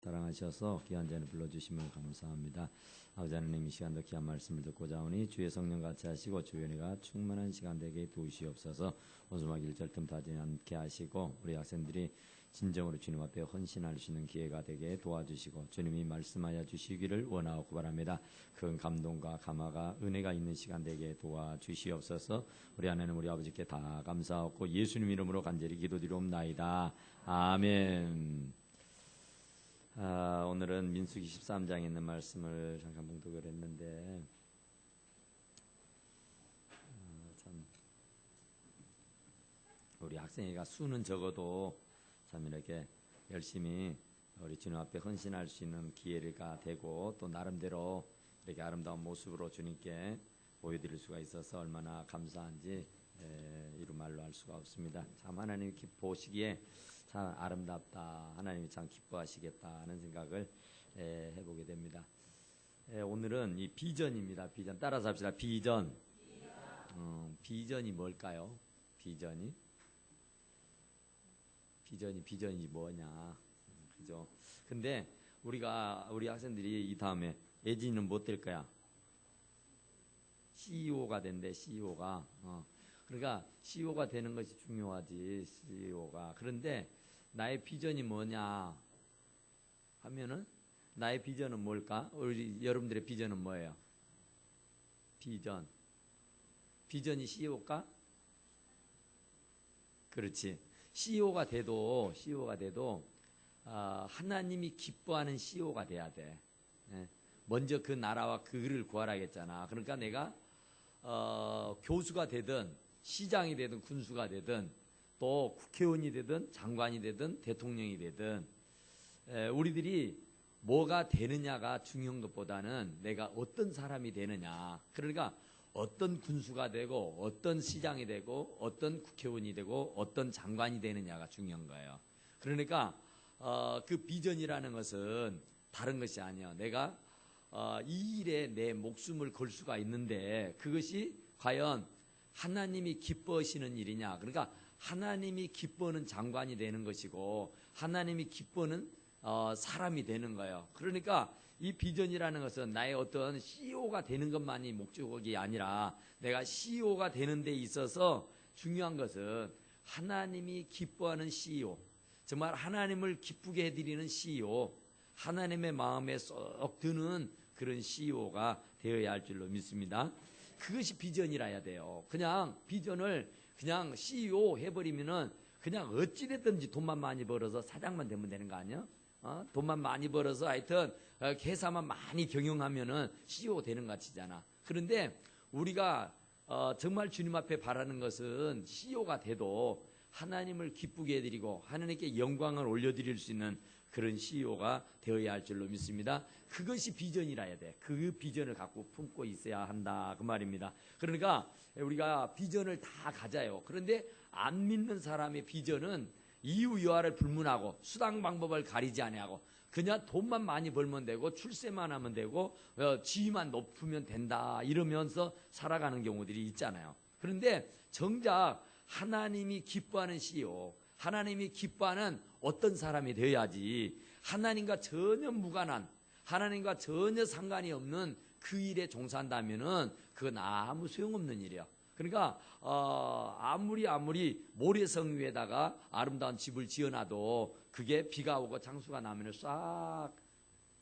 사랑하셔서 귀한 자를 불러주시면 감사합니다. 아버지 하나님, 이 시간도 귀한 말씀을 듣고자 하오니 주의 성령 같이 하시고 주의 은혜가 충만한 시간 되게 도우시옵소서. 원수마귀 일절 틈타지 않게 하시고 우리 학생들이 진정으로 주님 앞에 헌신할 수 있는 기회가 되게 도와주시고 주님이 말씀하여 주시기를 원하고 바랍니다. 큰 감동과 감화가 은혜가 있는 시간 되게 도와주시옵소서. 우리 하나님, 우리 아버지께 다 감사하고 예수님 이름으로 간절히 기도드리옵나이다. 아멘. 오늘은 민수기 13장에 있는 말씀을 잠깐 봉독을 했는데 참 우리 학생이가 수는 적어도 참 이렇게 열심히 우리 주님 앞에 헌신할 수 있는 기회가 되고 또 나름대로 이렇게 아름다운 모습으로 주님께 보여드릴 수가 있어서 얼마나 감사한지 이루 말로 할 수가 없습니다. 참 하나님이 보시기에 참 아름답다, 하나님이 참 기뻐하시겠다 하는 생각을 해보게 됩니다. 오늘은 이 비전입니다. 비전 따라서 합시다. 비전. 비전이 뭘까요? 비전이 뭐냐? 그죠? 근데 우리 학생들이 이 다음에 예진이는 뭐 될 거야? CEO가 된대. CEO가. 그러니까 CEO가 되는 것이 중요하지. CEO가. 그런데 나의 비전이 뭐냐 하면은 나의 비전은 뭘까? 우리 여러분들의 비전은 뭐예요? 비전이 CEO일까? 그렇지. CEO가 돼도 하나님이 기뻐하는 CEO가 돼야 돼. 먼저 그 나라와 그 의를 구하라겠잖아. 그러니까 내가 교수가 되든 시장이 되든 군수가 되든 또 국회의원이 되든 장관이 되든 대통령이 되든 우리들이 뭐가 되느냐가 중요한 것보다는 내가 어떤 사람이 되느냐. 그러니까 어떤 군수가 되고 어떤 시장이 되고 어떤 국회의원이 되고 어떤 장관이 되느냐가 중요한 거예요. 그러니까 그 비전이라는 것은 다른 것이 아니야. 내가 이 일에 내 목숨을 걸 수가 있는데 그것이 과연 하나님이 기뻐하시는 일이냐. 그러니까 하나님이 기뻐하는 장관이 되는 것이고 하나님이 기뻐하는 사람이 되는 거예요. 그러니까 이 비전이라는 것은 나의 어떤 CEO가 되는 것만이 목적이 아니라 내가 CEO가 되는 데 있어서 중요한 것은 하나님이 기뻐하는 CEO, 정말 하나님을 기쁘게 해드리는 CEO, 하나님의 마음에 쏙 드는 그런 CEO가 되어야 할 줄로 믿습니다. 그것이 비전이라 해야 돼요. 그냥 비전을 그냥 CEO 해버리면은 그냥 어찌됐든지 돈만 많이 벌어서 사장만 되면 되는 거 아니야? 돈만 많이 벌어서 하여튼 회사만 많이 경영하면은 CEO 되는 것 같이잖아. 그런데 우리가 정말 주님 앞에 바라는 것은 CEO가 돼도 하나님을 기쁘게 해드리고 하나님께 영광을 올려드릴 수 있는 그런 CEO가 되어야 할 줄로 믿습니다. 그것이 비전이라 해야 돼. 그 비전을 갖고 품고 있어야 한다 그 말입니다. 그러니까 우리가 비전을 다 가져요. 그런데 안 믿는 사람의 비전은 이유 여하를 불문하고 수단 방법을 가리지 아니하고 그냥 돈만 많이 벌면 되고 출세만 하면 되고 지위만 높으면 된다 이러면서 살아가는 경우들이 있잖아요. 그런데 정작 하나님이 기뻐하는 CEO, 하나님이 기뻐하는 어떤 사람이 되어야지 하나님과 전혀 무관한, 하나님과 전혀 상관이 없는 그 일에 종사한다면은 그건 아무 소용없는 일이야. 그러니까 아무리 모래성 위에다가 아름다운 집을 지어놔도 그게 비가 오고 장수가 나면 싹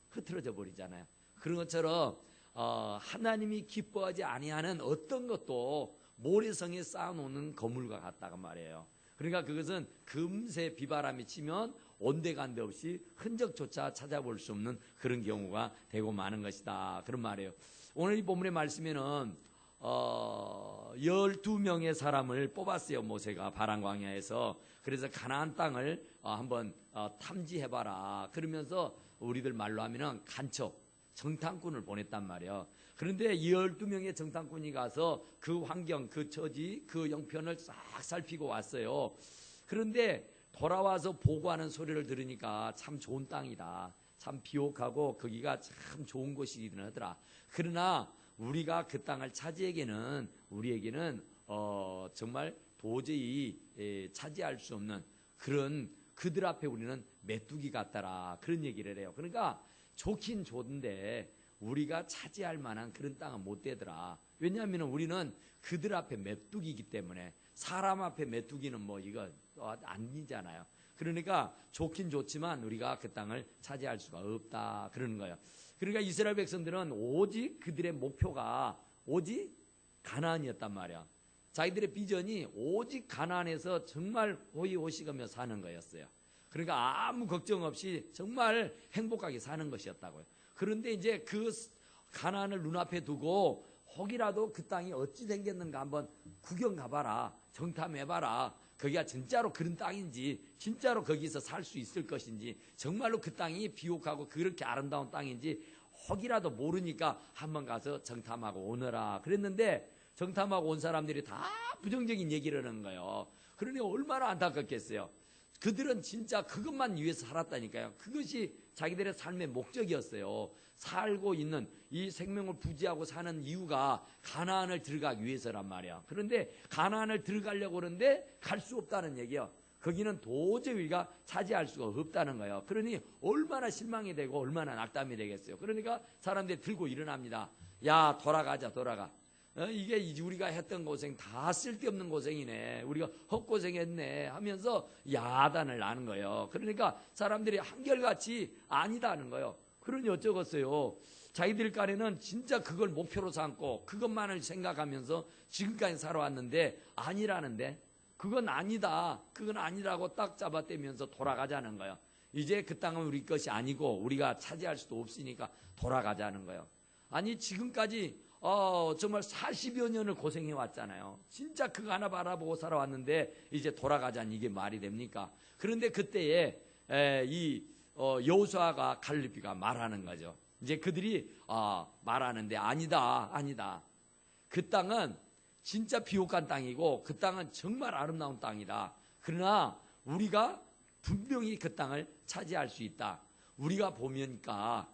흐트러져 버리잖아요. 그런 것처럼 하나님이 기뻐하지 아니하는 어떤 것도 모래성에 쌓아놓는 거물과 같다고 말이에요. 그러니까 그것은 금세 비바람이 치면 온데간데 없이 흔적조차 찾아볼 수 없는 그런 경우가 되고 마는 것이다 그런 말이에요. 오늘 이 본문의 말씀에는 12명의 사람을 뽑았어요. 모세가 바란 광야에서. 그래서 가나안 땅을 한번 탐지해봐라 그러면서 우리들 말로 하면은 간첩 정탐꾼을 보냈단 말이에요. 그런데 12명의 정탐꾼이 가서 그 환경, 그 처지, 그 형편을 싹 살피고 왔어요. 그런데 돌아와서 보고하는 소리를 들으니까 참 좋은 땅이다. 참 비옥하고 거기가 참 좋은 곳이긴 하더라. 그러나 우리가 그 땅을 차지하기에는 우리에게는 정말 도저히 차지할 수 없는 그런 그들 앞에 우리는 메뚜기 같더라. 그런 얘기를 해요. 그러니까 좋긴 좋은데 우리가 차지할 만한 그런 땅은 못 되더라. 왜냐하면 우리는 그들 앞에 메뚜기이기 때문에 사람 앞에 메뚜기는 뭐 이거 아니잖아요. 그러니까 좋긴 좋지만 우리가 그 땅을 차지할 수가 없다. 그러는 거예요. 그러니까 이스라엘 백성들은 오직 그들의 목표가 오직 가나안이었단 말이야. 자기들의 비전이 오직 가나안에서 정말 호의호식하며 사는 거였어요. 그러니까 아무 걱정 없이 정말 행복하게 사는 것이었다고요. 그런데 이제 그 가나안을 눈앞에 두고 혹이라도 그 땅이 어찌 생겼는가 한번 구경 가봐라. 정탐해봐라. 거기가 진짜로 그런 땅인지 진짜로 거기서 살 수 있을 것인지 정말로 그 땅이 비옥하고 그렇게 아름다운 땅인지 혹이라도 모르니까 한번 가서 정탐하고 오너라 그랬는데 정탐하고 온 사람들이 다 부정적인 얘기를 하는 거예요. 그러니 얼마나 안타깝겠어요. 그들은 진짜 그것만 위해서 살았다니까요. 그것이 자기들의 삶의 목적이었어요. 살고 있는 이 생명을 부지하고 사는 이유가 가나안을 들어가기 위해서란 말이야. 그런데 가나안을 들어가려고 그러는데 갈 수 없다는 얘기예요. 거기는 도저히 우리가 차지할 수가 없다는 거예요. 그러니 얼마나 실망이 되고 얼마나 낙담이 되겠어요. 그러니까 사람들이 들고 일어납니다. 야, 돌아가자, 돌아가. 이게 우리가 했던 고생 다 쓸데없는 고생이네. 우리가 헛고생했네 하면서 야단을 나는 거예요. 그러니까 사람들이 한결같이 아니다는 거예요. 그러니 어쩌겠어요. 자기들 간에는 진짜 그걸 목표로 삼고 그것만을 생각하면서 지금까지 살아왔는데 아니라는데 그건 아니다. 그건 아니라고 딱 잡아떼면서 돌아가자는 거예요. 이제 그 땅은 우리 것이 아니고 우리가 차지할 수도 없으니까 돌아가자는 거예요. 아니 지금까지 정말 40여 년을 고생해 왔잖아요. 진짜 그거 하나 바라보고 살아왔는데 이제 돌아가자니 이게 말이 됩니까? 그런데 그때에 이 여호수아가 갈렙이가 말하는 거죠. 이제 그들이 말하는데 아니다. 그 땅은 진짜 비옥한 땅이고 그 땅은 정말 아름다운 땅이다. 그러나 우리가 분명히 그 땅을 차지할 수 있다. 우리가 보니까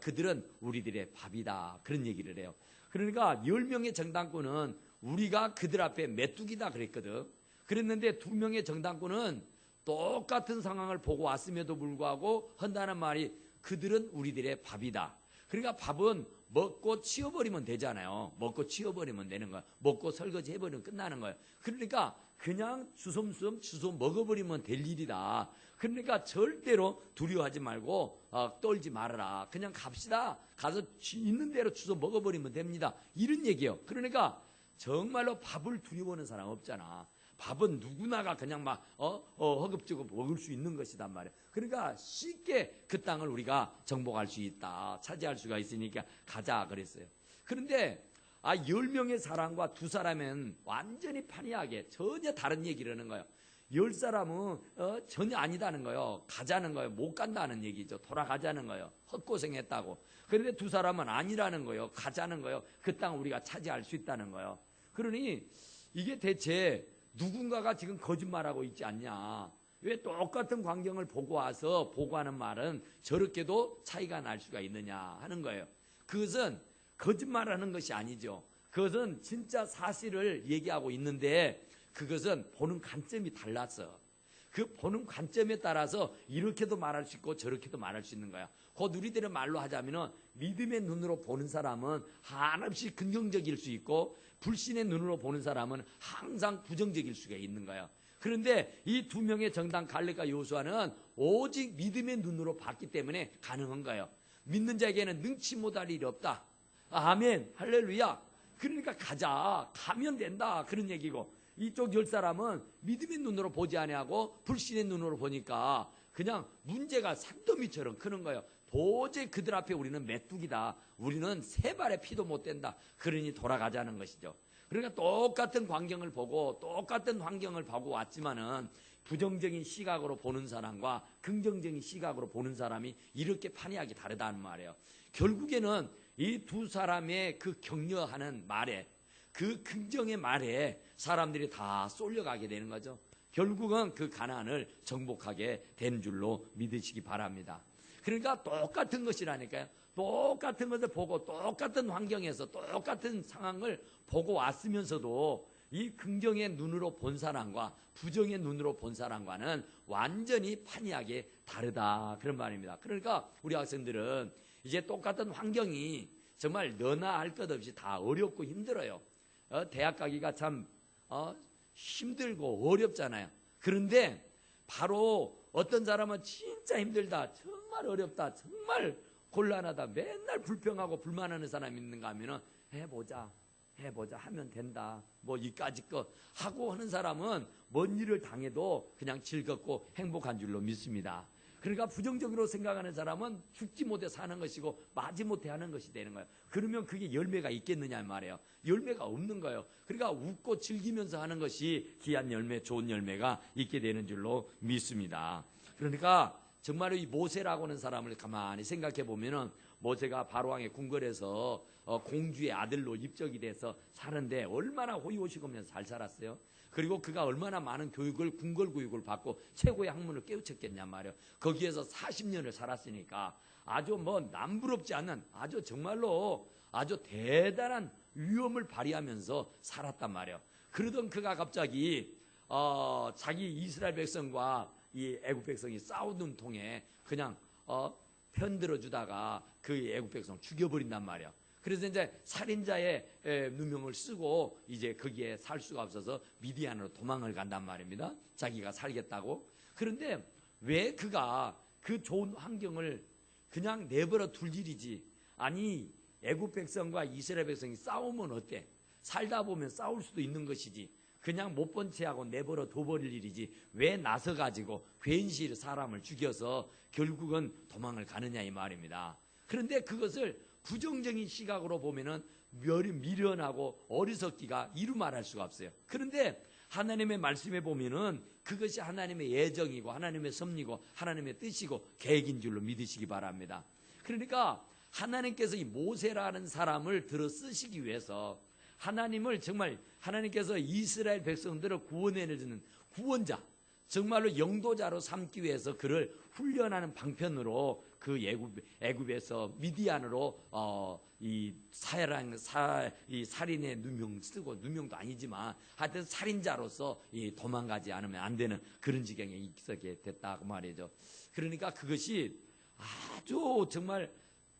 그들은 우리들의 밥이다. 그런 얘기를 해요. 그러니까 10명의 정당꾼은 우리가 그들 앞에 메뚜기다 그랬거든. 그랬는데 2명의 정당꾼은 똑같은 상황을 보고 왔음에도 불구하고 한다는 말이 그들은 우리들의 밥이다. 그러니까 밥은 먹고 치워버리면 되잖아요. 먹고 치워버리면 되는 거예요. 먹고 설거지 해버리면 끝나는 거예요. 그러니까 그냥 주섬주섬 주워 먹어버리면 될 일이다. 그러니까 절대로 두려워하지 말고 떨지 말아라. 그냥 갑시다. 가서 있는 대로 주워 먹어버리면 됩니다. 이런 얘기예요. 그러니까 정말로 밥을 두려워하는 사람 없잖아. 밥은 누구나가 그냥 막 허겁지겁 먹을 수 있는 것이단 말이에요. 그러니까 쉽게 그 땅을 우리가 정복할 수 있다. 차지할 수가 있으니까 가자 그랬어요. 그런데 10명의 사람과 2사람은 완전히 판이하게 전혀 다른 얘기를 하는 거예요. 10사람은 전혀 아니다는 거예요. 가자는 거예요. 못 간다는 얘기죠. 돌아가자는 거예요. 헛고생했다고. 그런데 2사람은 아니라는 거예요. 가자는 거예요. 그 땅을 우리가 차지할 수 있다는 거예요. 그러니 이게 대체 누군가가 지금 거짓말하고 있지 않냐. 왜 똑같은 광경을 보고 와서 보고하는 말은 저렇게도 차이가 날 수가 있느냐 하는 거예요. 그것은 거짓말하는 것이 아니죠. 그것은 진짜 사실을 얘기하고 있는데 그것은 보는 관점이 달랐어. 그 보는 관점에 따라서 이렇게도 말할 수 있고 저렇게도 말할 수 있는 거야. 곧 우리들의 말로 하자면 믿음의 눈으로 보는 사람은 한없이 긍정적일 수 있고 불신의 눈으로 보는 사람은 항상 부정적일 수가 있는 거예요. 그런데 이 2명의 정당 갈렙과 여호수아는 오직 믿음의 눈으로 봤기 때문에 가능한 거예요. 믿는 자에게는 능치 못할 일이 없다. 아멘, 할렐루야. 그러니까 가자, 가면 된다 그런 얘기고, 이쪽 10사람은 믿음의 눈으로 보지 아니하고 불신의 눈으로 보니까 그냥 문제가 산더미처럼 크는 거예요. 도저히 그들 앞에 우리는 메뚜기다. 우리는 세 발의 피도 못 된다. 그러니 돌아가자는 것이죠. 그러니까 똑같은 광경을 보고 똑같은 환경을 보고 왔지만은 부정적인 시각으로 보는 사람과 긍정적인 시각으로 보는 사람이 이렇게 판이하게 다르다는 말이에요. 결국에는 이 2사람의 그 격려하는 말에, 그 긍정의 말에 사람들이 다 쏠려가게 되는 거죠. 결국은 그 가나안을 정복하게 된 줄로 믿으시기 바랍니다. 그러니까 똑같은 것이라니까요. 똑같은 것을 보고 똑같은 환경에서 똑같은 상황을 보고 왔으면서도 이 긍정의 눈으로 본 사람과 부정의 눈으로 본 사람과는 완전히 판이하게 다르다, 그런 말입니다. 그러니까 우리 학생들은 이제 똑같은 환경이 정말 너나 할 것 없이 다 어렵고 힘들어요. 대학 가기가 참 힘들고 어렵잖아요. 그런데 바로 어떤 사람은 진짜 힘들다, 정말 어렵다, 정말 곤란하다, 맨날 불평하고 불만하는 사람이 있는가 하면은 해보자 하면 된다, 뭐 이까짓 거 하고 하는 사람은 뭔 일을 당해도 그냥 즐겁고 행복한 줄로 믿습니다. 그러니까 부정적으로 생각하는 사람은 죽지 못해 사는 것이고 마지 못해 하는 것이 되는 거예요. 그러면 그게 열매가 있겠느냐 말이에요. 열매가 없는 거예요. 그러니까 웃고 즐기면서 하는 것이 귀한 열매, 좋은 열매가 있게 되는 줄로 믿습니다. 그러니까 정말로 이 모세라고 하는 사람을 가만히 생각해 보면은, 모세가 바로왕의 궁궐에서 공주의 아들로 입적이 돼서 사는데 얼마나 호의호식하면서 잘 살았어요. 그리고 그가 얼마나 많은 교육을, 궁궐 교육을 받고 최고의 학문을 깨우쳤겠냐 말이에요. 거기에서 40년을 살았으니까 아주 뭐 남부럽지 않은, 아주 정말로 아주 대단한 위엄을 발휘하면서 살았단 말이에요. 그러던 그가 갑자기 자기 이스라엘 백성과 이 애굽 백성이 싸우는 통에 그냥 편들어 주다가 그 애굽 백성 죽여버린단 말이에요. 그래서 이제 살인자의 누명을 쓰고 이제 거기에 살 수가 없어서 미디안으로 도망을 간단 말입니다. 자기가 살겠다고. 그런데 왜 그가 그 좋은 환경을 그냥 내버려 둘 일이지, 아니 애굽 백성과 이스라엘 백성이 싸우면 어때? 살다 보면 싸울 수도 있는 것이지, 그냥 못 본 채하고 내버려 둬버릴 일이지 왜 나서가지고 괜시리 사람을 죽여서 결국은 도망을 가느냐 이 말입니다. 그런데 그것을 부정적인 시각으로 보면은 미련하고 어리석기가 이루 말할 수가 없어요. 그런데 하나님의 말씀에 보면은 그것이 하나님의 예정이고 하나님의 섭리고 하나님의 뜻이고 계획인 줄로 믿으시기 바랍니다. 그러니까 하나님께서 이 모세라는 사람을 들어 쓰시기 위해서 하나님을 정말, 하나님께서 이스라엘 백성들을 구원해내주는 구원자, 정말로 영도자로 삼기 위해서 그를 훈련하는 방편으로 그 애굽에서 미디안으로 이 살인의 누명 쓰고, 누명도 아니지만 하여튼 살인자로서 도망가지 않으면 안 되는 그런 지경에 있게 됐다고 말이죠. 그러니까 그것이 아주 정말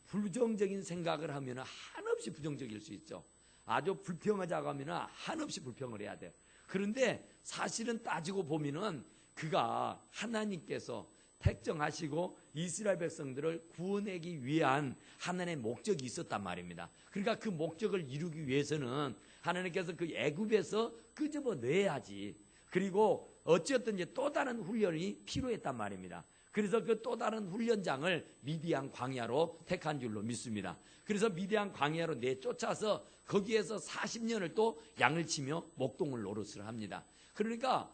부정적인 생각을 하면 한없이 부정적일 수 있죠. 아주 불평하자고 하면 한없이 불평을 해야 돼요. 그런데 사실은 따지고 보면은 그가 하나님께서 택정하시고 이스라엘 백성들을 구원하기 위한 하나님의 목적이 있었단 말입니다. 그러니까 그 목적을 이루기 위해서는 하나님께서 그 애굽에서 끄집어내야지. 그리고 어쨌든 이제 또 다른 훈련이 필요했단 말입니다. 그래서 그 또 다른 훈련장을 미디안 광야로 택한 줄로 믿습니다. 그래서 미디안 광야로 내쫓아서 거기에서 40년을 또 양을 치며 목동을 노릇을 합니다. 그러니까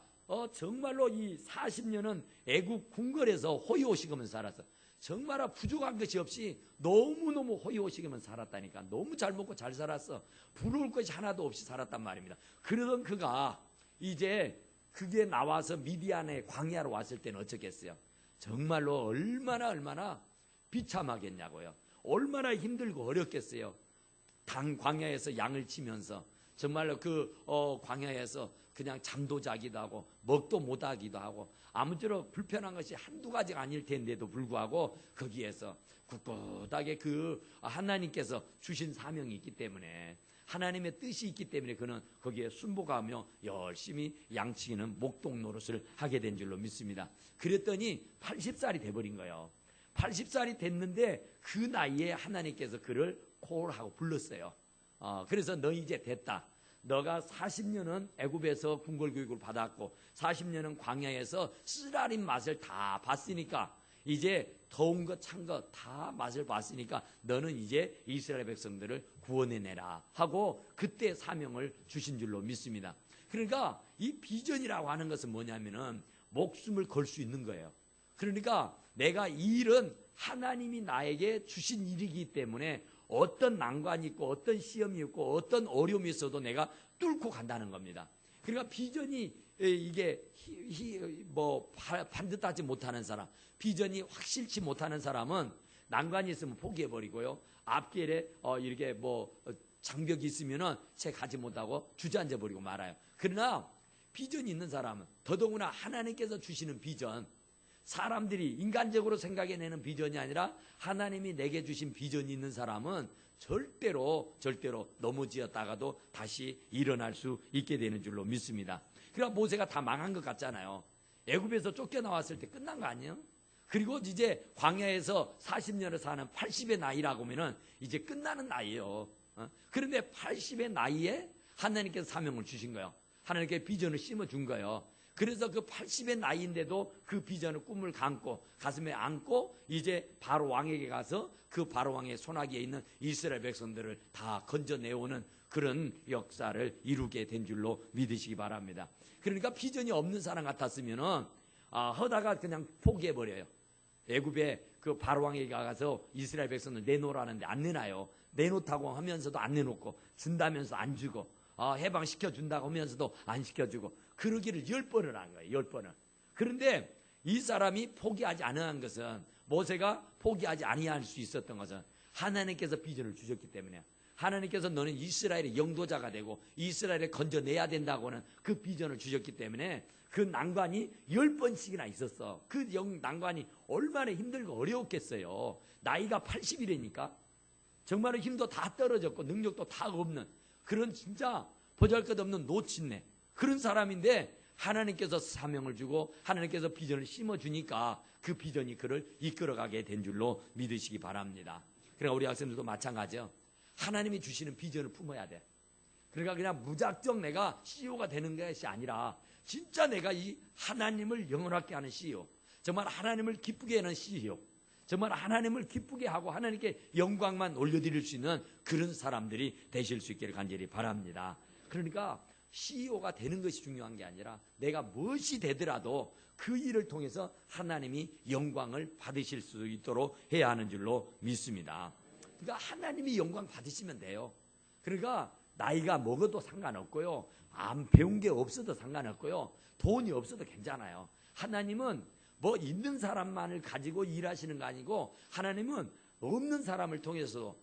정말로 이 40년은 애굽 궁궐에서 호의호식하면서 살았어. 정말 부족한 것이 없이 너무너무 호의호식하면서 살았다니까. 너무 잘 먹고 잘 살았어. 부러울 것이 하나도 없이 살았단 말입니다. 그러던 그가 이제 그게 나와서 미디안의 광야로 왔을 때는 어쩌겠어요? 정말로 얼마나 비참하겠냐고요. 얼마나 힘들고 어렵겠어요. 광야에서 양을 치면서 정말로 그 광야에서 그냥 잠도 자기도 하고 먹도 못 하기도 하고 아무쪼록 불편한 것이 한두 가지가 아닐 텐데도 불구하고 거기에서 꿋꿋하게 그 하나님께서 주신 사명이 있기 때문에, 하나님의 뜻이 있기 때문에 그는 거기에 순복하며 열심히 양치기는 목동 노릇을 하게 된 줄로 믿습니다. 그랬더니 80살이 돼버린 거예요. 80살이 됐는데 그 나이에 하나님께서 그를 콜하고 불렀어요. 그래서 너 이제 됐다. 너가 40년은 애굽에서 궁궐 교육을 받았고 40년은 광야에서 쓰라린 맛을 다 봤으니까, 이제 더운 것 찬 것 다 맛을 봤으니까 너는 이제 이스라엘 백성들을 구원해내라 하고 그때 사명을 주신 줄로 믿습니다. 그러니까 이 비전이라고 하는 것은 뭐냐면은 목숨을 걸 수 있는 거예요. 그러니까 내가 이 일은 하나님이 나에게 주신 일이기 때문에 어떤 난관이 있고 어떤 시험이 있고 어떤 어려움이 있어도 내가 뚫고 간다는 겁니다. 그러니까 비전이 이게 반듯하지 못하는 사람, 비전이 확실치 못하는 사람은 난관이 있으면 포기해버리고요. 앞길에 이렇게 장벽이 있으면은 쟤 가지 못하고 주저앉아 버리고 말아요. 그러나 비전이 있는 사람은, 더더구나 하나님께서 주시는 비전, 사람들이 인간적으로 생각해내는 비전이 아니라 하나님이 내게 주신 비전이 있는 사람은 절대로 넘어지었다가도 다시 일어날 수 있게 되는 줄로 믿습니다. 그러니까 모세가 다 망한 것 같잖아요. 애굽에서 쫓겨나왔을 때 끝난 거 아니에요? 그리고 이제 광야에서 40년을 사는 80의 나이라고 하면은 이제 끝나는 나이에요. 그런데 80의 나이에 하나님께서 사명을 주신 거예요. 하나님께 비전을 심어준 거예요. 그래서 그 80의 나이인데도 그 비전을 꿈을 감고 가슴에 안고 이제 바로 왕에게 가서 그 바로 왕의 손아귀에 있는 이스라엘 백성들을 다 건져내오는 그런 역사를 이루게 된 줄로 믿으시기 바랍니다. 그러니까 비전이 없는 사람 같았으면은 하다가 그냥 포기해버려요. 애굽에 그 바로 왕에게 가서 이스라엘 백성들 내놓으라는데 안 내놔요. 내놓다고 하면서도 안 내놓고, 준다면서 안 주고, 해방시켜준다고 하면서도 안 시켜주고, 그러기를 10번을 한 거예요. 10번을. 그런데 이 사람이 포기하지 않은 것은, 모세가 포기하지 아니할 수 있었던 것은 하나님께서 비전을 주셨기 때문에, 하나님께서 너는 이스라엘의 영도자가 되고 이스라엘을 건져내야 된다고 하는 그 비전을 주셨기 때문에 그 난관이 10번씩이나 있었어. 그 난관이 얼마나 힘들고 어려웠겠어요. 나이가 80이라니까. 정말로 힘도 다 떨어졌고 능력도 다 없는 그런 진짜 보잘것없는 노친네, 그런 사람인데 하나님께서 사명을 주고 하나님께서 비전을 심어주니까 그 비전이 그를 이끌어가게 된 줄로 믿으시기 바랍니다. 그러니까 우리 학생들도 마찬가지요. 하나님이 주시는 비전을 품어야 돼. 그러니까 그냥 무작정 내가 CEO가 되는 것이 아니라 진짜 내가 이 하나님을 영원하게 하는 CEO, 정말 하나님을 기쁘게 하는 CEO, 정말 하나님을 기쁘게 하고 하나님께 영광만 올려드릴 수 있는 그런 사람들이 되실 수 있기를 간절히 바랍니다. 그러니까 CEO가 되는 것이 중요한 게 아니라 내가 무엇이 되더라도 그 일을 통해서 하나님이 영광을 받으실 수 있도록 해야 하는 줄로 믿습니다. 그러니까 하나님이 영광 받으시면 돼요. 그러니까 나이가 먹어도 상관없고요, 안 배운 게 없어도 상관없고요, 돈이 없어도 괜찮아요. 하나님은 뭐 있는 사람만을 가지고 일하시는 거 아니고 하나님은 없는 사람을 통해서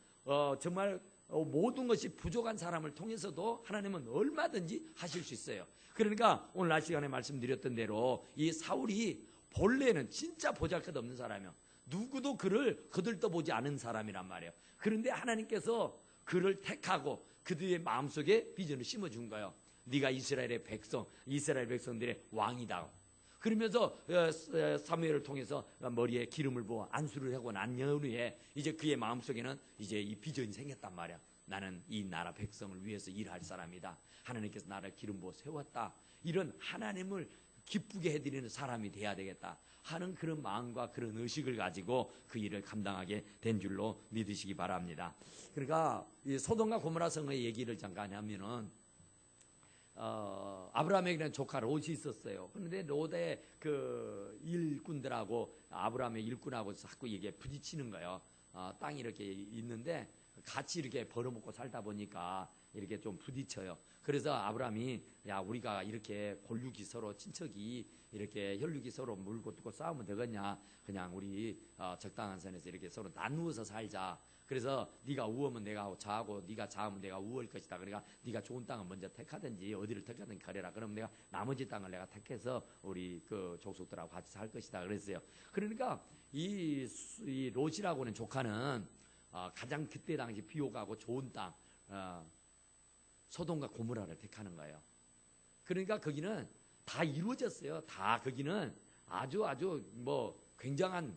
정말 모든 것이 부족한 사람을 통해서도 하나님은 얼마든지 하실 수 있어요. 그러니까 오늘 낮 시간에 말씀드렸던 대로 이 사울이 본래는 진짜 보잘것없는 사람이에요. 누구도 그를 거들떠보지 않은 사람이란 말이에요. 그런데 하나님께서 그를 택하고 그들의 마음속에 비전을 심어준 거예요. 네가 이스라엘의 백성, 이스라엘 백성들의 왕이다. 그러면서 사무엘을 통해서 머리에 기름을 부어 안수를 하고 난 후에 이제 그의 마음속에는 이제 이 비전이 생겼단 말이야. 나는 이 나라 백성을 위해서 일할 사람이다. 하나님께서 나를 기름 부어 세웠다. 이런 하나님을 기쁘게 해드리는 사람이 돼야 되겠다 하는 그런 마음과 그런 의식을 가지고 그 일을 감당하게 된 줄로 믿으시기 바랍니다. 그러니까 이 소돔과 고모라 성의 얘기를 잠깐 하면은 아브라함에게는 조카 롯이 있었어요. 그런데 롯의 그 일꾼들하고 아브라함의 일꾼하고 자꾸 이게 부딪히는 거예요. 땅이 이렇게 있는데 같이 이렇게 벌어먹고 살다 보니까 이렇게 좀 부딪혀요. 그래서 아브라함이 야, 우리가 이렇게 골육이 서로 친척이 이렇게 혈육이 서로 물고 뜯고 싸우면 되겠냐? 그냥 우리 적당한 선에서 이렇게 서로 나누어서 살자. 그래서 네가 우하면 내가 좌하고 네가 좌하면 내가 우할 것이다. 그러니까 네가 좋은 땅을 먼저 택하든지 어디를 택하든지 가려라. 그럼 내가 나머지 땅을 내가 택해서 우리 그 족속들하고 같이 살 것이다. 그랬어요. 그러니까 이 롯이라고 하는 조카는 가장 그때 당시 비옥하고 좋은 땅 소돔과 고모라를 택하는 거예요. 그러니까 거기는 다 이루어졌어요. 다 거기는 아주 뭐 굉장한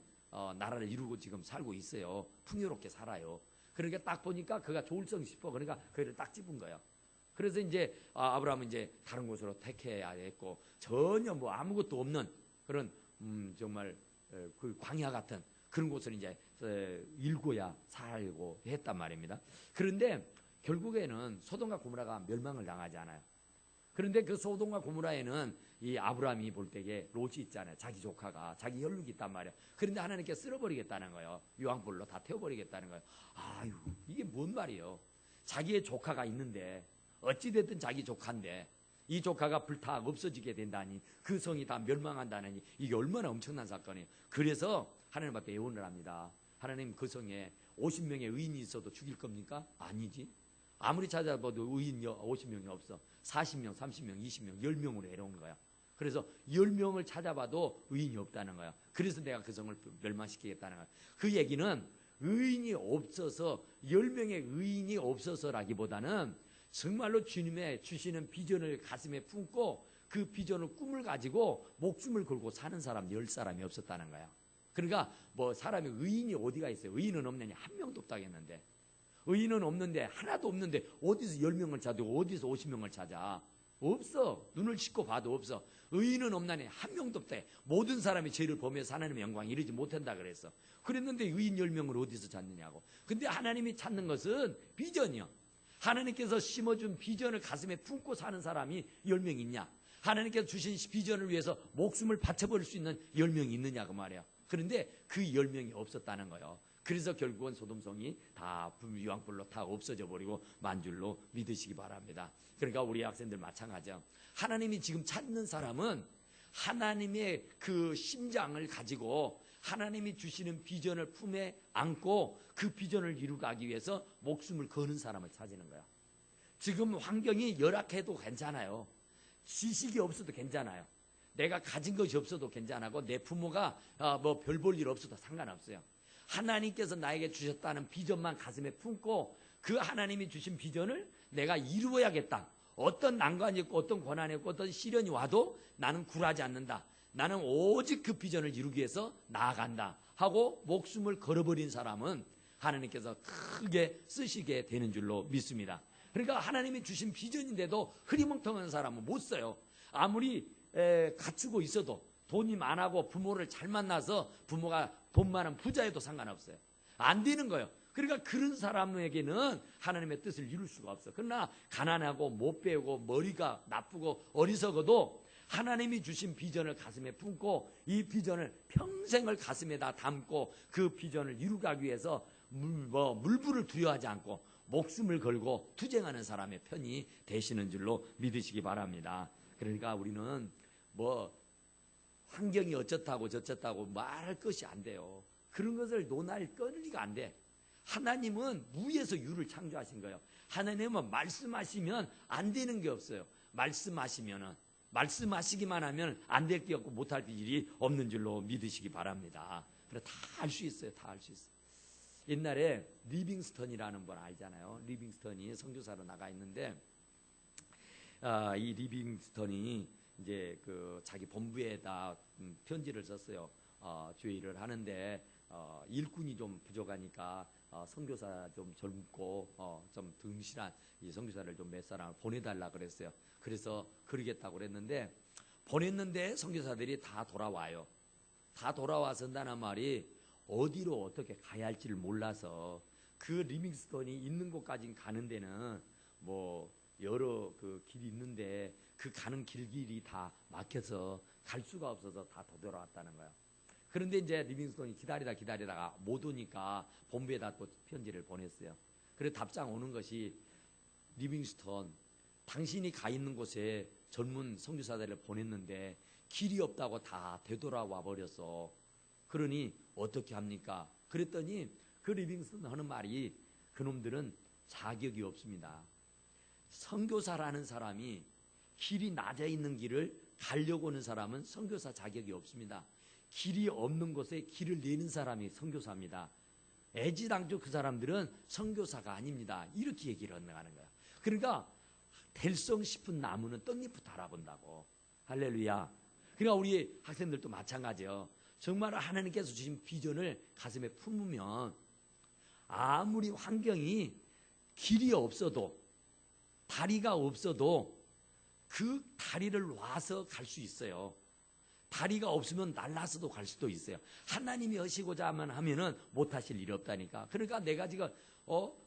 나라를 이루고 지금 살고 있어요. 풍요롭게 살아요. 그러니까 딱 보니까 그가 좋을성 싶어. 그러니까 그를 딱 집은 거예요. 그래서 이제 아브라함은 이제 다른 곳으로 택해야 했고 전혀 뭐 아무것도 없는 그런 정말 그 광야 같은 그런 곳을 이제 일궈야 살고 했단 말입니다. 그런데 결국에는 소돔과 고모라가 멸망을 당하지 않아요. 그런데 그 소돔과 고모라에는 이 아브라함이 볼 때에 롯이 있잖아요. 자기 조카가, 자기 혈육이 있단 말이에요. 그런데 하나님께 쓸어버리겠다는 거예요. 유황불로 다 태워버리겠다는 거예요. 아유, 이게 뭔 말이에요. 자기의 조카가 있는데 어찌됐든 자기 조카인데 이 조카가 불타 없어지게 된다니, 그 성이 다 멸망한다니, 이게 얼마나 엄청난 사건이에요. 그래서 하나님 앞에 예언을 합니다. 하나님, 그 성에 50명의 의인이 있어도 죽일 겁니까? 아니지. 아무리 찾아봐도 의인 50명이 없어. 40명, 30명, 20명, 10명으로 해놓은 거야. 그래서 10명을 찾아봐도 의인이 없다는 거야. 그래서 내가 그 성을 멸망시키겠다는 거야. 그 얘기는 의인이 없어서, 10명의 의인이 없어서라기보다는 정말로 주님의 주시는 비전을 가슴에 품고 그 비전을 꿈을 가지고 목숨을 걸고 사는 사람 10사람이 없었다는 거야. 그러니까 뭐 사람이 의인이 어디가 있어요? 의인은 없느냐? 한 명도 없다겠는데. 의인은 없는데, 하나도 없는데 어디서 10명을 찾고 어디서 50명을 찾아? 없어. 눈을 씻고 봐도 없어. 의인은 없나니 한 명도 없대. 모든 사람이 죄를 범해서 하나님의 영광에 이르지 못한다 그랬어. 그랬는데 의인 10명을 어디서 찾느냐고. 근데 하나님이 찾는 것은 비전이요. 하나님께서 심어준 비전을 가슴에 품고 사는 사람이 10명 있냐? 하나님께서 주신 비전을 위해서 목숨을 바쳐버릴 수 있는 10명이 있느냐 그 말이야. 그런데 그 10명이 없었다는 거예요. 그래서 결국은 소돔성이 다 유황불로 다 없어져 버리고 만 줄로 믿으시기 바랍니다. 그러니까 우리 학생들 마찬가지야. 하나님이 지금 찾는 사람은 하나님의 그 심장을 가지고 하나님이 주시는 비전을 품에 안고 그 비전을 이루기 위해서 목숨을 거는 사람을 찾는 거야. 지금 환경이 열악해도 괜찮아요. 지식이 없어도 괜찮아요. 내가 가진 것이 없어도 괜찮고 내 부모가 뭐 별 볼 일 없어도 상관없어요. 하나님께서 나에게 주셨다는 비전만 가슴에 품고 그 하나님이 주신 비전을 내가 이루어야겠다. 어떤 난관이 있고 어떤 고난이 있고 어떤 시련이 와도 나는 굴하지 않는다. 나는 오직 그 비전을 이루기 위해서 나아간다 하고 목숨을 걸어버린 사람은 하나님께서 크게 쓰시게 되는 줄로 믿습니다. 그러니까 하나님이 주신 비전인데도 흐리멍텅한 사람은 못 써요. 아무리 갖추고 있어도 돈이 많아고 부모를 잘 만나서 부모가 돈 많은 부자여도 상관없어요. 안 되는 거예요. 그러니까 그런 사람에게는 하나님의 뜻을 이룰 수가 없어. 그러나 가난하고 못 배우고 머리가 나쁘고 어리석어도 하나님이 주신 비전을 가슴에 품고 이 비전을 평생을 가슴에다 담고 그 비전을 이루기 위해서 물불을 두려워하지 않고 목숨을 걸고 투쟁하는 사람의 편이 되시는 줄로 믿으시기 바랍니다. 그러니까 우리는 뭐 환경이 어쩌다고 저쩌다고 말할 것이 안 돼요. 그런 것을 논할 거리가 안 돼. 하나님은 무에서 유를 창조하신 거예요. 하나님은 말씀하시면 안 되는 게 없어요. 말씀하시기만 하면 안 될 게 없고 못할 일이 없는 줄로 믿으시기 바랍니다. 그래 다 할 수 있어요. 다 할 수 있어요. 옛날에 리빙스턴이라는 분 알잖아요. 리빙스턴이 선교사로 나가 있는데 이 리빙스턴이 이제 그 자기 본부에다 편지를 썼어요. 주의 일을 하는데 일꾼이 좀 부족하니까 선교사 좀 젊고 좀 등실한 이 선교사를 좀 몇 사람을 보내달라 그랬어요. 그래서 그러겠다고 그랬는데 보냈는데 선교사들이 다 돌아와요. 다 돌아와서 한다는 말이 어디로 어떻게 가야 할지를 몰라서 그 리빙스턴이 있는 곳까지 가는 데는 뭐 여러 그 길이 있는데 그 가는 길이 다 막혀서 갈 수가 없어서 다 되돌아왔다는 거예요. 그런데 이제 리빙스턴이 기다리다가 못 오니까 본부에다 또 편지를 보냈어요. 그래서 답장 오는 것이 리빙스턴 당신이 가 있는 곳에 젊은 선교사들을 보냈는데 길이 없다고 다 되돌아와 버렸어. 그러니 어떻게 합니까? 그랬더니 그 리빙스턴 하는 말이 그놈들은 자격이 없습니다. 선교사라는 사람이 길이 낮아 있는 길을 가려고 하는 사람은 선교사 자격이 없습니다. 길이 없는 곳에 길을 내는 사람이 선교사입니다. 애지당초 그 사람들은 선교사가 아닙니다. 이렇게 얘기를 하는 거야. 그러니까 될성 싶은 나무는 떡잎부터 알아본다고. 할렐루야. 그러니까 우리 학생들도 마찬가지예요. 정말 하나님께서 주신 비전을 가슴에 품으면 아무리 환경이 길이 없어도 다리가 없어도 그 다리를 놔서 갈 수 있어요. 다리가 없으면 날라서도 갈 수도 있어요. 하나님이 하시고자 하면은 못하실 일이 없다니까. 그러니까 내가 지금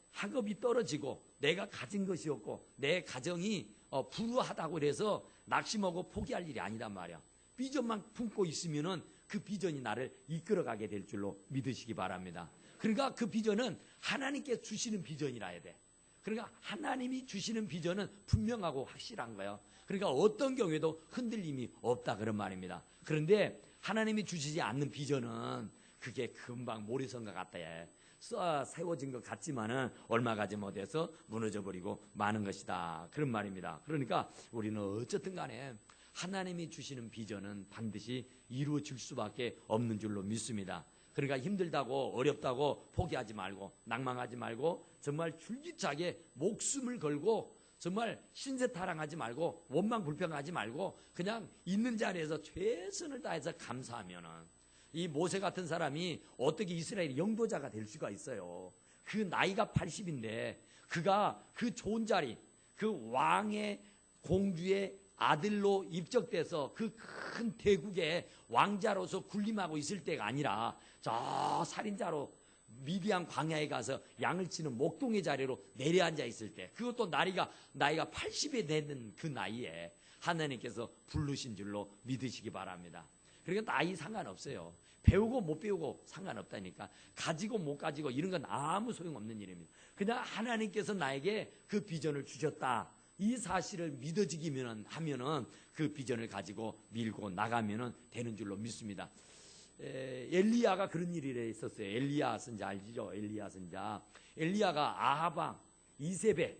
학업이 떨어지고 내가 가진 것이 없고 내 가정이 불우하다고 해서 낙심하고 포기할 일이 아니란 말이야. 비전만 품고 있으면은 그 비전이 나를 이끌어가게 될 줄로 믿으시기 바랍니다. 그러니까 그 비전은 하나님께 주시는 비전이라 해야 돼. 그러니까 하나님이 주시는 비전은 분명하고 확실한 거예요. 그러니까 어떤 경우에도 흔들림이 없다 그런 말입니다. 그런데 하나님이 주시지 않는 비전은 그게 금방 모래성과 같다. 세워진 것 같지만은 얼마 가지 못해서 무너져 버리고 마는 것이다. 그런 말입니다. 그러니까 우리는 어쨌든 간에 하나님이 주시는 비전은 반드시 이루어질 수밖에 없는 줄로 믿습니다. 그러니까 힘들다고 어렵다고 포기하지 말고 낭망하지 말고 정말 줄기차게 목숨을 걸고 정말 신세타랑하지 말고 원망 불평하지 말고 그냥 있는 자리에서 최선을 다해서 감사하면은 이 모세 같은 사람이 어떻게 이스라엘 영도자가 될 수가 있어요. 그 나이가 80인데 그가 그 좋은 자리, 그 왕의 공주의 아들로 입적돼서 그 큰 대국의 왕자로서 군림하고 있을 때가 아니라 저 살인자로 미디안 광야에 가서 양을 치는 목동의 자리로 내려앉아 있을 때, 그것도 나이가 80이 되는 그 나이에 하나님께서 부르신 줄로 믿으시기 바랍니다. 그러니까 나이 상관없어요. 배우고 못 배우고 상관없다니까. 가지고 못 가지고 이런 건 아무 소용없는 일입니다. 그냥 하나님께서 나에게 그 비전을 주셨다, 이 사실을 믿어지기면 하면은 그 비전을 가지고 밀고 나가면은 되는 줄로 믿습니다. 엘리야가 그런 일이 있었어요. 엘리야 선자 알죠? 엘리야 선자. 엘리야가 아합 이세벨,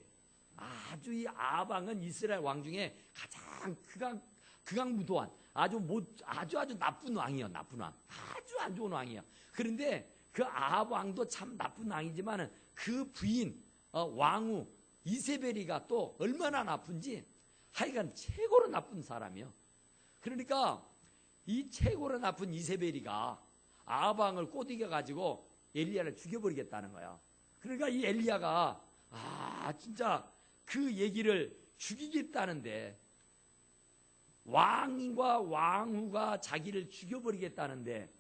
아주 이 아합은 이스라엘 왕 중에 가장 극악무도한 아주 나쁜 왕이에요. 나쁜 왕, 아주 안 좋은 왕이에요. 그런데 그 아합 왕도 참 나쁜 왕이지만은 그 부인 왕후 이세벨이가 또 얼마나 나쁜지 하여간 최고로 나쁜 사람이요. 그러니까 이 최고로 나쁜 이세벨이가 아합 왕을 꼬드겨 가지고 엘리야를 죽여버리겠다는 거야. 그러니까 이 엘리야가 진짜 그 얘기를 죽이겠다는데, 왕과 왕후가 자기를 죽여버리겠다는데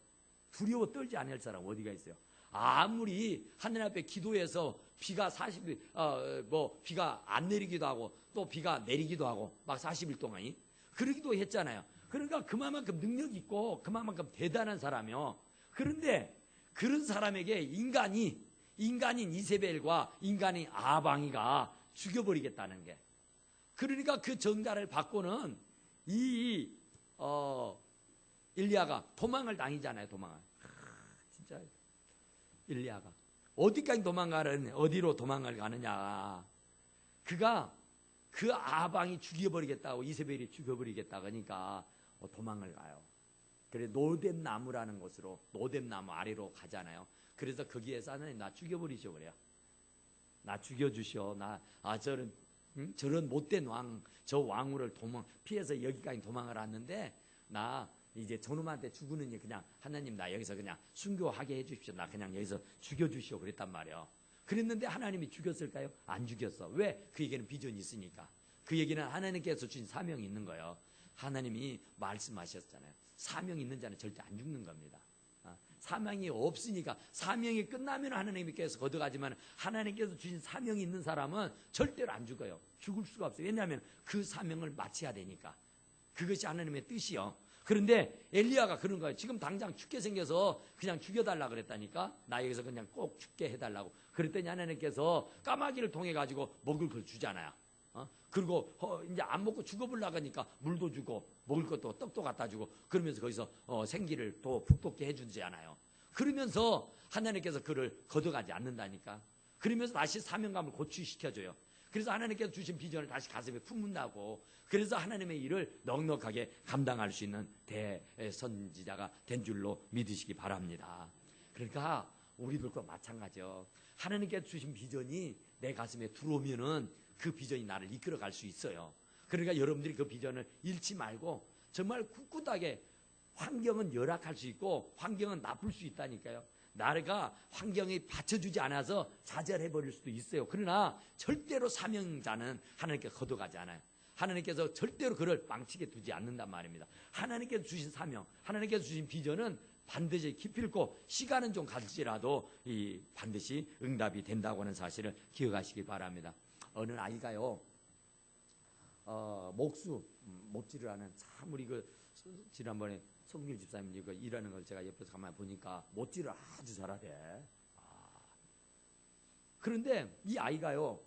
두려워 떨지 않을 사람 어디가 있어요? 아무리 하늘 앞에 기도해서 비가 비가 안 내리기도 하고 또 비가 내리기도 하고 막 40일 동안이 그러기도 했잖아요. 그러니까 그만큼 능력 있고 그만큼 대단한 사람이요. 그런데 그런 사람에게 인간인 이세벨과 인간인 아방이가 죽여버리겠다는 게, 그러니까 그 전가를 받고는 엘리야가 도망을 당이잖아요. 진짜 엘리야가 어디까지 어디로 도망을 가느냐. 그가 그 아방이 죽여버리겠다고, 이세벨이 죽여버리겠다 그러니까 도망을 가요. 그래 노뎀 나무라는 곳으로, 노뎀 나무 아래로 가잖아요. 그래서 거기에서 하나님 나 죽여버리셔 그래요. 나 죽여주시오. 저런 못된 왕, 저 왕후를 피해서 여기까지 도망을 왔는데 나 이제 저놈한테 죽으느니 그냥 하나님 나 여기서 그냥 순교하게 해주십시오. 나 그냥 여기서 죽여주시오 그랬단 말이에요. 그랬는데 하나님이 죽였을까요? 안 죽였어. 왜? 그에게는 비전이 있으니까. 그 얘기는 하나님께서 주신 사명이 있는 거예요. 하나님이 말씀하셨잖아요. 사명이 있는 자는 절대 안 죽는 겁니다. 사명이 없으니까, 사명이 끝나면 하나님께서 걷어가지만 하나님께서 주신 사명이 있는 사람은 절대로 안 죽어요. 죽을 수가 없어요. 왜냐하면 그 사명을 마쳐야 되니까. 그것이 하나님의 뜻이요. 그런데 엘리야가 그런 거예요. 지금 당장 죽게 생겨서 그냥 죽여달라 그랬다니까. 나 여기서 그냥 꼭 죽게 해달라고. 그랬더니 하나님께서 까마귀를 통해 가지고 먹을 걸 주잖아요. 그리고 이제 안 먹고 죽어보려고 하니까 물도 주고 먹을 것도 떡도 갖다 주고 그러면서 거기서 생기를 또 북돋게 해주잖아요. 그러면서 하나님께서 그를 걷어가지 않는다니까. 그러면서 다시 사명감을 고취시켜줘요. 그래서 하나님께서 주신 비전을 다시 가슴에 품는다고. 그래서 하나님의 일을 넉넉하게 감당할 수 있는 대선지자가 된 줄로 믿으시기 바랍니다. 그러니까 우리들도 마찬가지요. 하나님께서 주신 비전이 내 가슴에 들어오면은 그 비전이 나를 이끌어갈 수 있어요. 그러니까 여러분들이 그 비전을 잃지 말고 정말 꿋꿋하게, 환경은 열악할 수 있고 환경은 나쁠 수 있다니까요. 나가 환경이 받쳐주지 않아서 좌절해버릴 수도 있어요. 그러나 절대로 사명자는 하나님께서 걷어가지 않아요. 하나님께서 절대로 그를 망치게 두지 않는단 말입니다. 하나님께서 주신 사명, 하나님께서 주신 비전은 반드시 기필코 시간은 좀 갈지라도 반드시 응답이 된다고 하는 사실을 기억하시기 바랍니다. 어느 아이가요, 못질을 하는, 참 우리 지난번에 송길 집사님 일하는 걸 제가 옆에서 가만히 보니까 못질을 아주 잘하대. 그런데 이 아이가요,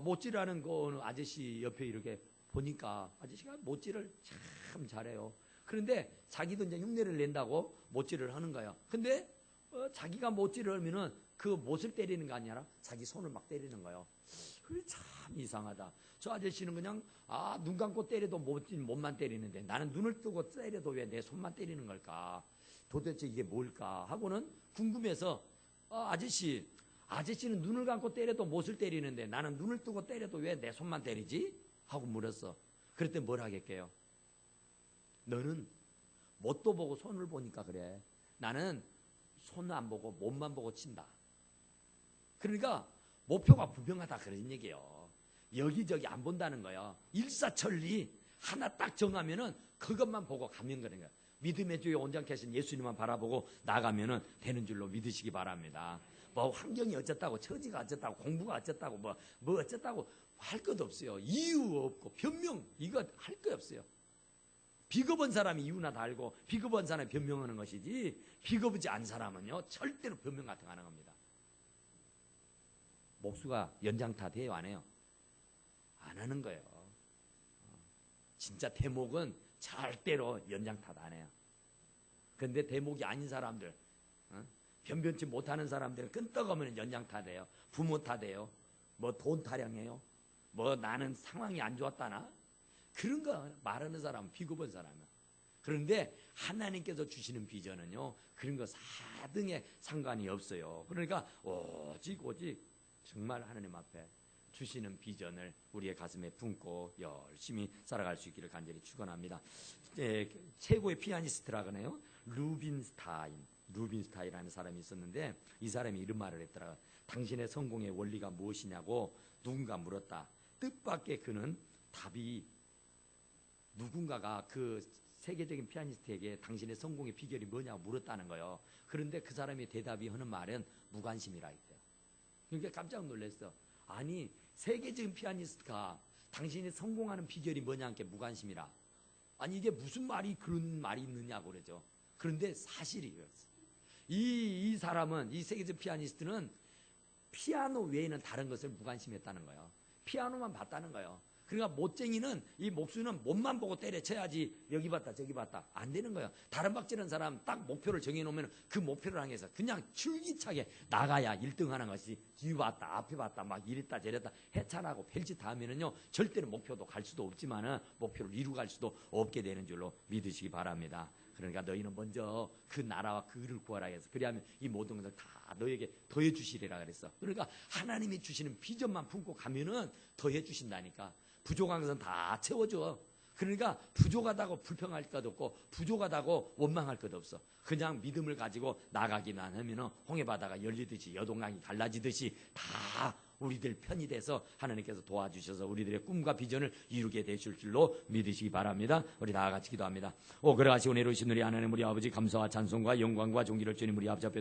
못질하는 거 아저씨 옆에 이렇게 보니까 아저씨가 못질을 참 잘해요. 그런데 자기도 이제 흉내를 낸다고 못질을 하는 거예요. 근데 자기가 못질을 하면은 그 못을 때리는 거 아니라 자기 손을 막 때리는 거예요. 그게 참 이상하다. 저 아저씨는 그냥 눈 감고 때려도 못만 때리는데 나는 눈을 뜨고 때려도 왜 내 손만 때리는 걸까? 도대체 이게 뭘까? 하고는 궁금해서 아저씨는 눈을 감고 때려도 못을 때리는데 나는 눈을 뜨고 때려도 왜 내 손만 때리지? 하고 물었어. 그랬더니 뭘 하겠게요? 너는 못도 보고 손을 보니까 그래. 나는 손 안 보고 몸만 보고 친다. 그러니까 목표가 분명하다 그런 얘기예요. 여기저기 안 본다는 거예요. 일사천리 하나 딱 정하면은 그것만 보고 가면 그런 거예요. 믿음의 주에 온전케 하신 예수님만 바라보고 나가면은 되는 줄로 믿으시기 바랍니다. 뭐 환경이 어쨌다고, 처지가 어쨌다고, 공부가 어쨌다고, 뭐 어쨌다고 할 것 없어요. 이유 없고 변명 이거 할 거 없어요. 비겁한 사람이 이유나 다 알고 비겁한 사람이 변명하는 것이지 비겁하지 않은 사람은요 절대로 변명 같은 거 안 하는 겁니다. 목수가 연장타 돼요, 안 해요? 안 하는 거예요. 진짜 대목은 절대로 연장타 안 해요. 그런데 대목이 아닌 사람들, 변변치 못하는 사람들은 끈떡하면 연장타 돼요. 부모 탓해요. 뭐 돈 타령해요. 뭐 나는 상황이 안 좋았다나 그런 거 말하는 사람은 비겁한 사람이야. 그런데 하나님께서 주시는 비전은요 그런 거 4등에 상관이 없어요. 그러니까 오직 정말 하나님 앞에 주시는 비전을 우리의 가슴에 품고 열심히 살아갈 수 있기를 간절히 축원합니다. 최고의 피아니스트라고 하네요. 루빈스타인이라는 사람이 있었는데 이 사람이 이런 말을 했더라. 당신의 성공의 원리가 무엇이냐고 누군가 물었다. 뜻밖의 그는 답이 누군가가 그 세계적인 피아니스트에게 당신의 성공의 비결이 뭐냐고 물었다는 거예요. 그런데 그 사람이 대답이 하는 말은 무관심이라 했대요. 그러니까 깜짝 놀랐어. 아니 세계적인 피아니스트가 당신이 성공하는 비결이 뭐냐니까 무관심이라. 아니 이게 무슨 말이 그런 말이 있느냐고 그러죠. 그런데 사실이 이랬어. 이 사람은 이 세계적 피아니스트는 피아노 외에는 다른 것을 무관심했다는 거예요. 피아노만 봤다는 거예요. 그러니까 못쟁이는 이 목수는 몸만 보고 때려쳐야지 여기 봤다 저기 봤다 안 되는 거예요. 다른 박질하는 사람 딱 목표를 정해놓으면 그 목표를 향해서 그냥 줄기차게 나가야 1등 하는 것이 뒤 봤다 앞에 봤다 막 이랬다 저랬다 해찬하고 펠짓 하면은요 절대로 목표도 갈 수도 없지만은 목표를 이루고 갈 수도 없게 되는 줄로 믿으시기 바랍니다. 그러니까 너희는 먼저 그 나라와 그 의를 구하라 해서 그리하면 이 모든 것을 다 너에게 더해 주시리라 그랬어. 그러니까 하나님이 주시는 비전만 품고 가면은 더해 주신다니까. 부족한 것은 다 채워줘. 그러니까 부족하다고 불평할 것 없고 부족하다고 원망할 것 없어. 그냥 믿음을 가지고 나가기만 하면은 홍해바다가 열리듯이 여동강이 갈라지듯이 다 우리들 편이 돼서 하나님께서 도와주셔서 우리들의 꿈과 비전을 이루게 되실 줄로 믿으시기 바랍니다. 우리 다 같이 기도합니다. 그러하시고 내려오신 우리 하나님 우리 아버지 감사와 찬송과 영광과 존귀를 주님 우리 아버지 앞에